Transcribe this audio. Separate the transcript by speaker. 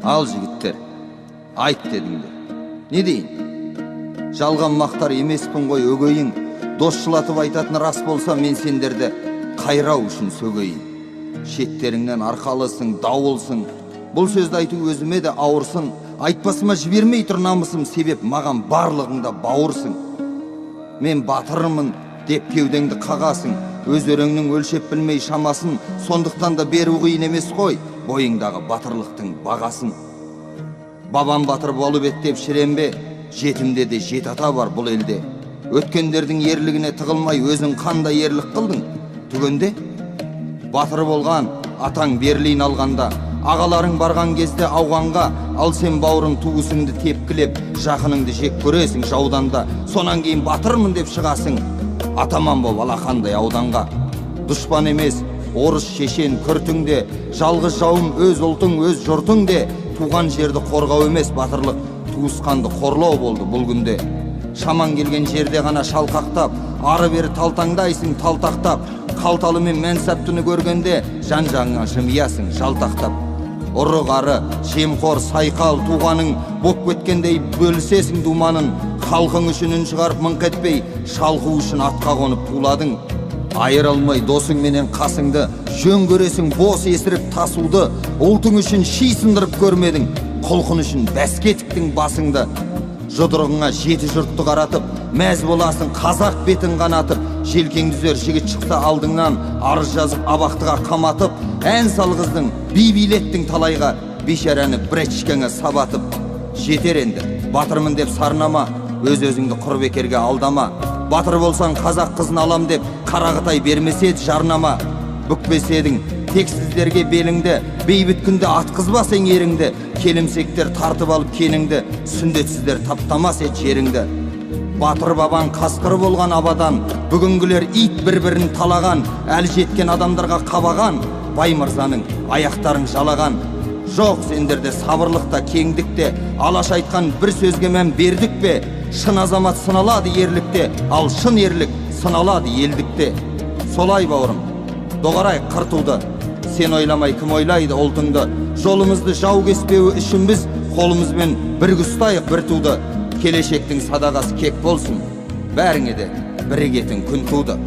Speaker 1: Ал жігіттер, айт дедіңдер. Не дейін? Жалған мақтар емеспін ғой өгейін. Досшылатып айтатын рас болса, мен сендерді қайрау үшін сөгейін. Шеттеріңнен арқалысың, дауылсың. Бұл сөзді айту өзіме де ауырсың. Айтпасыма жібермей тұр намысым, себеп маған барлығыңда бауырсың. Мен батырмын деп кеудеңді қағасың. Өз өреңнің өлшеп білмей шамасын, сондықтан да беру қиын емес қой бойыңдағы батырлықтың бағасын. Бабам батыр болып еді деп шіренбе, жетімде де жет ата бар бұл елде. Өткендердің ерлігіне тығылмай өзің қандай ерлік қылдың? Түгенде батыр болған атаң Берлин алғанда, ағаларың барған кезде ауғанға, ал сен бауырың туысыңды тепкілеп, жақыныңды жек көресің жауданда. Сонан кейін батырмын деп шығасың, атаман бол алақандай ауданға. Дұшпан емес орыс шешен күртіңде, жалғыз жауым өз ұлтың, өз жұртың де. Туған жерді қорғау емес батырлық, туысқанды қорлау болды бұл күнде. Шаман келген жерде ғана шалқақтап, ары бері талтаңдайсың талтақтап. Қалталы мен мәнсаптыны көргенде жан-жағыңа жымиясың жалтақтап. Ұры-қары, жемқор, сайқал туғаның боп кеткендей бөлісесің думанын. Халқың үшін үн шығарып мыңқ етпей, шалқу үшін атқа қонып туладың. Айырылмай досың менен қасыңды, жөн көресің бос есіріп тасуды. Ұлтың үшін ши сындырып көрмедің, құлқын үшін бәске тіктің басыңды. Жұдырығыңа жеті жұртты қаратып, мәз боласың қазақ бетін қанатып. Желкең дүзер жігіт шықса алдыңнан, арыз жазып абақтыға қаматып. Ән салғыздың, би билеттің талайға, бейшараны бречкеңе сабатып. Жетер енді, батырмын деп сарнама, өз-өзіңді құр бекерге алдама. Батыр болсаң қазақ қызын алам деп, қарағытай бермеседі жарнама. Бүкпеседің тексіздерге беліңді, бейбіт күнде атқызбасың еріңді. Келімсектер тартып алып кеніңді, сүндетсіздер таптамас ет жеріңді. Батыр бабаң қасқыр болған абадан, бүгінгілер ит бір-бірін талаған. Әлі жеткен адамдарға қабаған, бай мырзаның аяқтарын жалаған. Жоқ сендерде сабырлықта, кеңдікте, алаш айтқан бір сөзге мән бердік пе? Шын азамат сыналады ерлікте, ал шын ерлік сыналады елдікте. Солай бауырым, доғарай қыртуды, сен ойламай кім ойлайды ұлтыңды. Жолымызды жау кеспеуі үшін біз қолымызбен бірге ұстайық бір туды. Келешектің садағасы кек болсын, бәріңе де бірігетін күн туды.